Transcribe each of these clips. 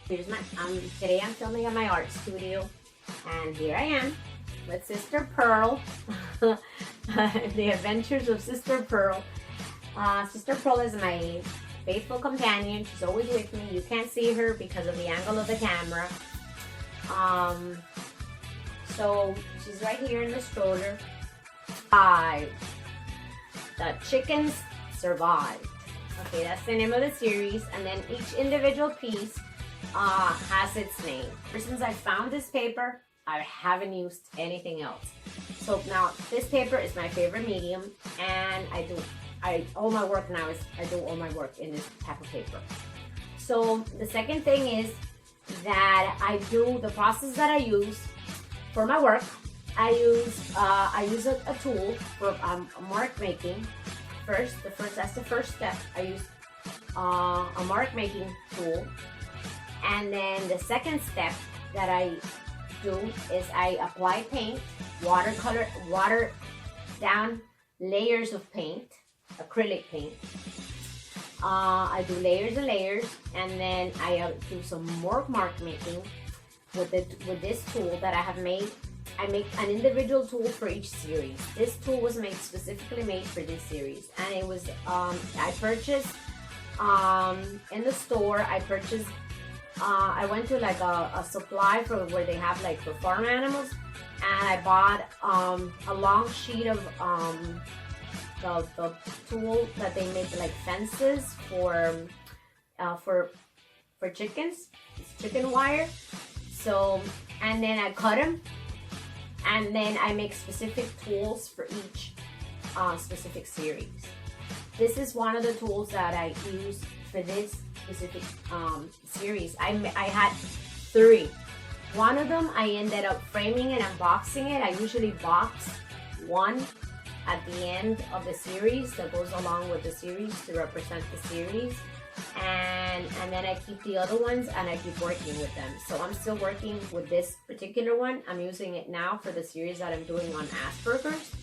Here's my, today I'm filming at my art studio, and here I am with Sister Pearl. The Adventures of Sister Pearl. Sister Pearl is my faithful companion. She's always with me. You can't see her because of the angle of the camera. So she's right here in the stroller. The chickens survived. Okay, that's the name of the series, and then each individual piece has its name. Ever since I found this paper, I haven't used anything else. So now this paper is my favorite medium, and I do all my work now is I do all my work in this type of paper. So the second thing is that I do the process that I use for my work. I use a tool for mark making. That's the first step. I use a mark making tool, and then the second step that I do is I apply paint, watercolor, water down layers of paint, acrylic paint. I do layers and layers, and then I do some more mark making with this tool that I have made. I make an individual tool for each series. This tool was specifically made for this series, and it was I purchased in the store. I went to like a supply for where they have like for farm animals, and I bought a long sheet of the tool that they make like fences for chickens. It's chicken wire. So, and then I cut them. And then I make specific tools for each specific series. This is one of the tools that I use for this specific series. I had 3. One of them I ended up framing it and boxing it. I usually box one at the end of the series that goes along with the series to represent the series. And then I keep the other ones and I keep working with them. So I'm still working with this particular one. I'm using it now for the series that I'm doing on Asperger's,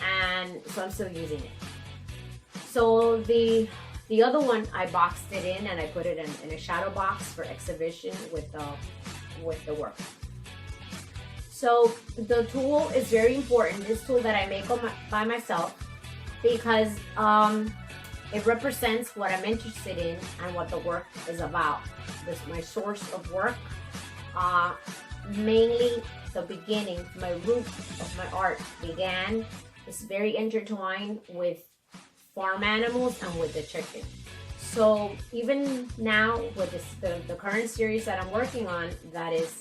and so I'm still using it. So the other one I boxed it in and I put it in a shadow box for exhibition with the work. So the tool is very important. This tool that I make by myself, because it represents what I'm interested in and what the work is about. This my source of work. Mainly the beginning, my root of my art began. It's very intertwined with farm animals and with the chicken. So even now with the current series that I'm working on, that is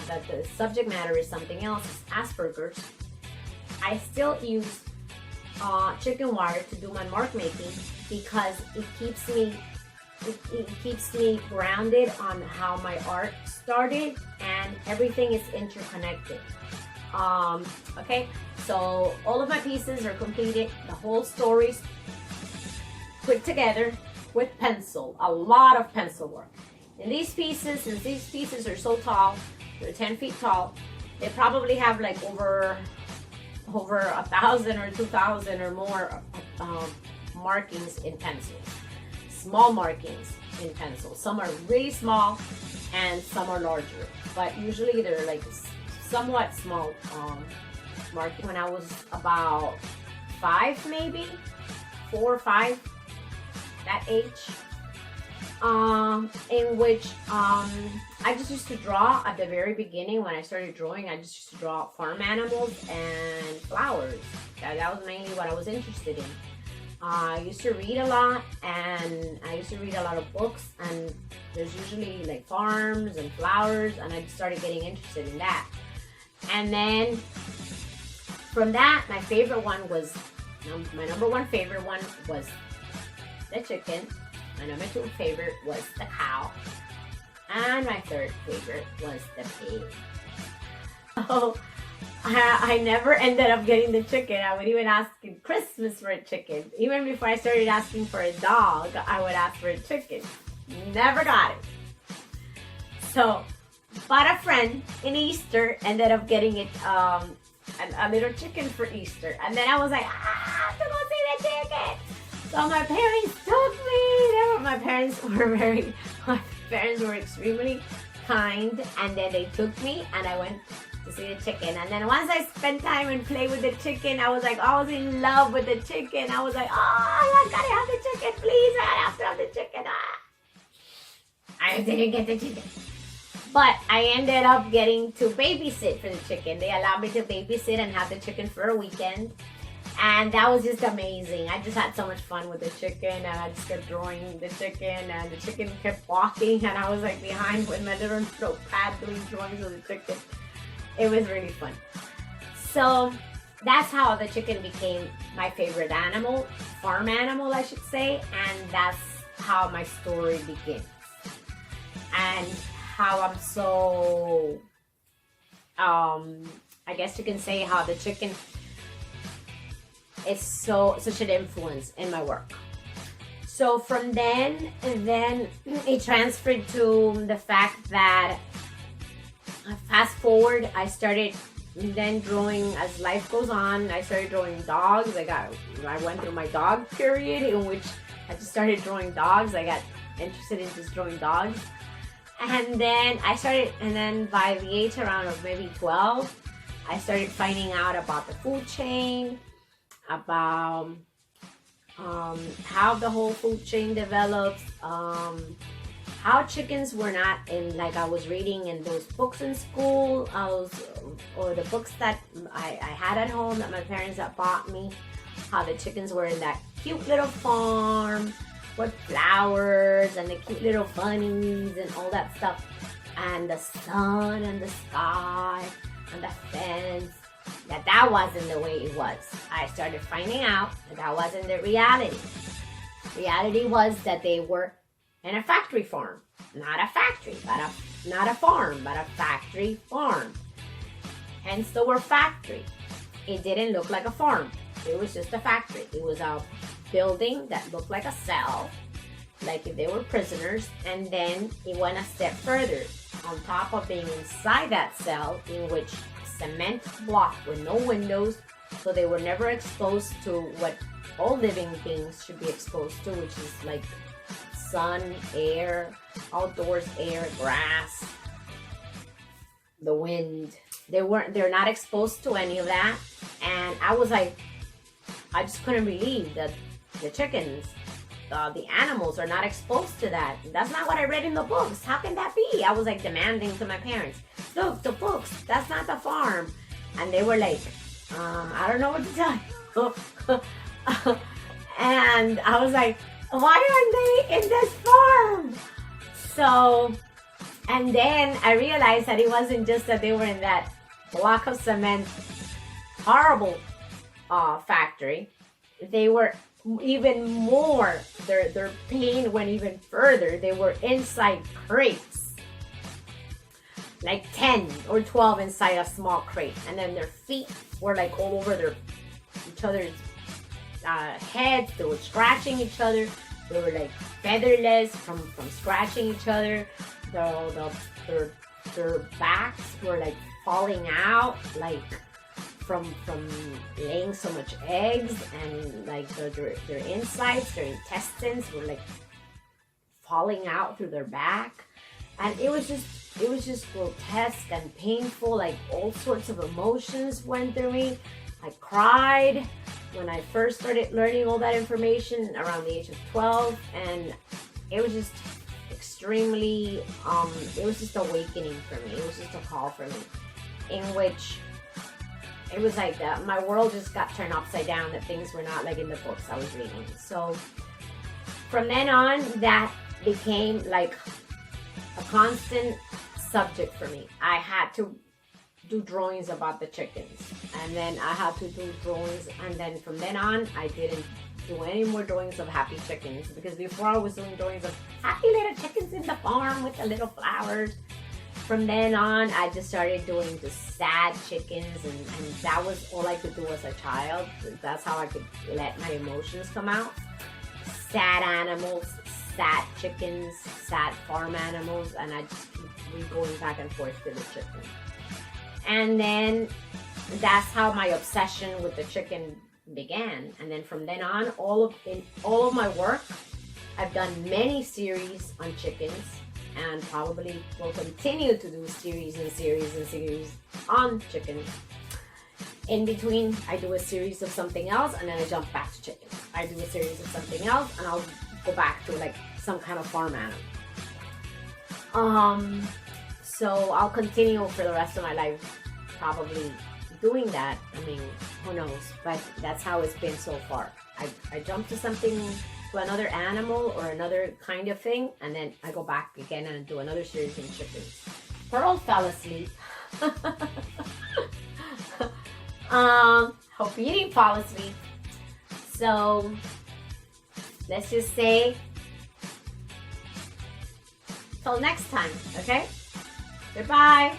that the subject matter is something else, it's Asperger's, I still use chicken wire to do my mark making, because it keeps me grounded on how my art started, and everything is interconnected. Okay, so all of my pieces are completed. The whole story's put together with pencil, a lot of pencil work. And these pieces, since these pieces are so tall, they're 10 feet tall, they probably have like over 1,000 or 2,000 or more markings in pencil. Small markings in pencil. Some are really small and some are larger, but usually they're like somewhat small marking. When I was about 5, maybe 4 or 5, that age, in which I just used to draw at the very beginning. When I started drawing, I just used to draw farm animals and flowers. That was mainly what I was interested in. I used to read a lot, and I used to read a lot of books, and there's usually like farms and flowers, and I started getting interested in that. And then from that, my favorite one was, my number 1 favorite one was the chicken. My number 2 favorite was the cow. And my 3rd favorite was the pig. So I never ended up getting the chicken. I would even ask in Christmas for a chicken. Even before I started asking for a dog, I would ask for a chicken. Never got it. So, but a friend in Easter ended up getting it, a little chicken for Easter. And then I was like, I have to go see the chicken. So my parents took me. My parents were extremely kind, and then they took me, and I went to see the chicken. And then once I spent time and played with the chicken, I was in love with the chicken. I was like, oh, I gotta have the chicken, please. I have to have the chicken. I didn't get the chicken. But I ended up getting to babysit for the chicken. They allowed me to babysit and have the chicken for a weekend. And that was just amazing. I just had so much fun with the chicken, and I just kept drawing the chicken, and the chicken kept walking, and I was behind with my little notepad doing drawings of the chicken. It was really fun. So that's how the chicken became my favorite animal, farm animal, I should say, and that's how my story begins. And how I'm so, I guess you can say how the chicken is such an influence in my work. So from then it transferred to the fact that, fast forward, I started then drawing as life goes on. I started drawing dogs. I went through my dog period in which I just started drawing dogs. I got interested in just drawing dogs. And then by the age around of maybe 12, I started finding out about the food chain, about how the whole food chain develops, how chickens were not in, like I was reading in those books in school, or the books that I had at home that my parents had bought me, how the chickens were in that cute little farm with flowers and the cute little bunnies and all that stuff, and the sun and the sky and the fence, that wasn't the way it was. I started finding out that wasn't the reality. Reality was that they were in a factory farm. Not a factory, not a farm, but a factory farm. Hence the word factory. It didn't look like a farm. It was just a factory. It was a building that looked like a cell, like if they were prisoners, and then it went a step further. On top of being inside that cell, in which cement block with no windows, so they were never exposed to what all living beings should be exposed to, which is like sun, air, outdoors air, grass, the wind. They're not exposed to any of that. And I was like, I just couldn't believe that the chickens, the animals are not exposed to that. That's not what I read in the books. How can that be? I was demanding to my parents, look, the books, that's not the farm. And they were like, I don't know what to tell you. And I was like, why aren't they in this farm? So, and then I realized that it wasn't just that they were in that block of cement, horrible factory. They were even more, their pain went even further. They were inside crates, like 10 or 12 inside a small crate, and then their feet were all over each other's heads. They were scratching each other. They were featherless from scratching each other. Their backs were falling out, from laying so much eggs, and their insides, their intestines were falling out through their back, and it was just grotesque and painful. All sorts of emotions went through me. I cried when I first started learning all that information around the age of 12, and it was just extremely it was just awakening for me. It was just a call for me, in which it was that my world just got turned upside down, that things were not in the books I was reading. So from then on, that became a constant subject for me. I had to do drawings about the chickens, and then I had to do drawings, and then from then on, I didn't do any more drawings of happy chickens, because before I was doing drawings of happy little chickens in the farm with the little flowers. From then on, I just started doing just sad chickens, and that was all I could do as a child. That's how I could let my emotions come out. Sad animals, sad chickens, sad farm animals, and I just keep going back and forth to the chicken. And then that's how my obsession with the chicken began. And then from then on, in all of my work, I've done many series on chickens, and probably will continue to do series and series and series on chickens. In between, I do a series of something else, and then I jump back to chickens. I do a series of something else, and I'll go back to like some kind of farm animal. So I'll continue for the rest of my life probably doing that. I mean, who knows, but that's how it's been so far. I jump to something, to another animal or another kind of thing, and then I go back again and do another series in chickens. Pearl fell asleep. Hope you didn't fall asleep. So let's just say till next time, okay? Goodbye.